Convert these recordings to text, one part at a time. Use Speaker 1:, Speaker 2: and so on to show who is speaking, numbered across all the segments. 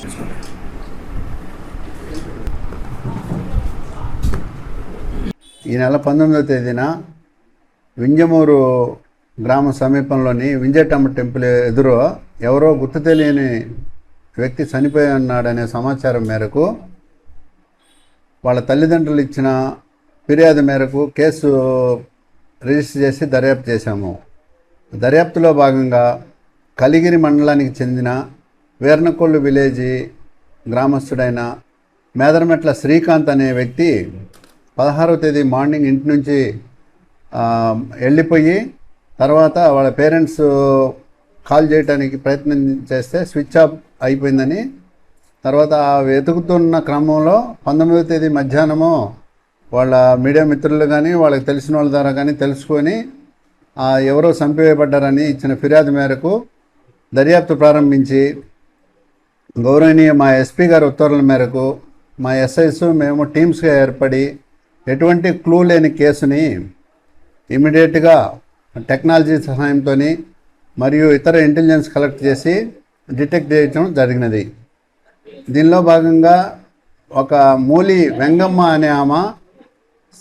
Speaker 1: ఈ నెల 19వ తేదీన వింజమూరు గ్రామ సమీపంలోని వింజటమ్మ టెంపుల్ ఎదురు ఎవరో గుర్తు తెలియని వ్యక్తి చనిపోయి ఉన్నాడనే సమాచారం మేరకు వాళ్ళ తల్లిదండ్రులు ఇచ్చిన ఫిర్యాదు మేరకు కేసు రిజిస్టర్ చేసి దర్యాప్తు చేశాము. దర్యాప్తులో భాగంగా కలిగిరి మండలానికి చెందిన వీర్నకొల్లు విలేజీ గ్రామస్తుడైన మేదరమెట్ల శ్రీకాంత్ అనే వ్యక్తి 16వ తేదీ మార్నింగ్ ఇంటి నుంచి వెళ్ళిపోయి తర్వాత వాళ్ళ పేరెంట్స్ కాల్ చేయడానికి ప్రయత్నం చేస్తే స్విచ్ ఆఫ్ అయిపోయిందని, తర్వాత వెతుకుతున్న క్రమంలో 19వ తేదీ మధ్యాహ్నము వాళ్ళ మీడియా మిత్రులు కానీ వాళ్ళకి తెలిసిన వాళ్ళ ద్వారా కానీ తెలుసుకొని ఎవరో చంపివేయబడ్డారని ఇచ్చిన ఫిర్యాదు మేరకు దర్యాప్తు ప్రారంభించి గౌరవనీయ మా ఎస్పీ గారి ఉత్తర్వుల మేరకు మా ఎస్ఐస్ మేము టీమ్స్గా ఏర్పడి ఎటువంటి క్లూ లేని కేసుని ఇమీడియట్గా టెక్నాలజీ సహాయంతో మరియు ఇతర ఇంటెలిజెన్స్ కలెక్ట్ చేసి డిటెక్ట్ చేయడం జరిగినది. దీనిలో భాగంగా ఒక మూలి వెంగమ్మ అనే ఆమె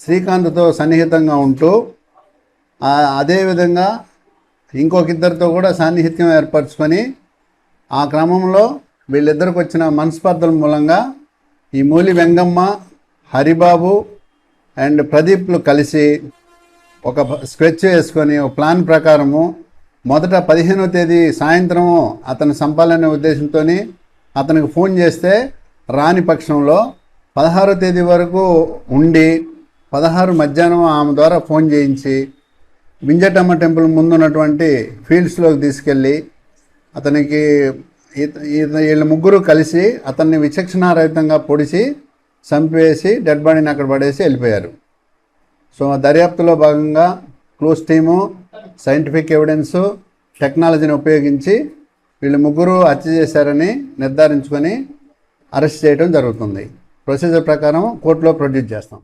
Speaker 1: శ్రీకాంత్తో సన్నిహితంగా ఉంటూ అదేవిధంగా ఇంకొక ఇద్దరితో కూడా సాన్నిహిత్యం ఏర్పరచుకొని ఆ క్రమంలో వీళ్ళిద్దరికి వచ్చిన మనస్పర్ధల మూలంగా ఈ మూలి వెంగమ్మ, హరిబాబు అండ్ ప్రదీప్లు కలిసి ఒక స్కెచ్ వేసుకొని ఒక ప్లాన్ ప్రకారము మొదట 15వ తేదీ సాయంత్రము అతను చంపాలనే ఉద్దేశంతో అతనికి ఫోన్ చేస్తే రాని పక్షంలో 16వ తేదీ వరకు ఉండి 16 మధ్యాహ్నం ఆమె ద్వారా ఫోన్ చేయించి వింజటమ్మ టెంపుల్ ముందున్నటువంటి ఫీల్డ్స్లోకి తీసుకెళ్ళి అతనికి వీళ్ళ ముగ్గురు కలిసి అతన్ని విచక్షణారహితంగా పొడిచి చంపేసి డెడ్ బాడీని అక్కడ పడేసి వెళ్ళిపోయారు. సో దర్యాప్తులో భాగంగా క్లూస్ టీము, సైంటిఫిక్ ఎవిడెన్సు, టెక్నాలజీని ఉపయోగించి వీళ్ళు ముగ్గురు హత్య చేశారని నిర్ధారించుకొని అరెస్ట్ చేయడం జరుగుతుంది. ప్రొసీజర్ ప్రకారం కోర్టులో ప్రొడ్యూస్ చేస్తాం.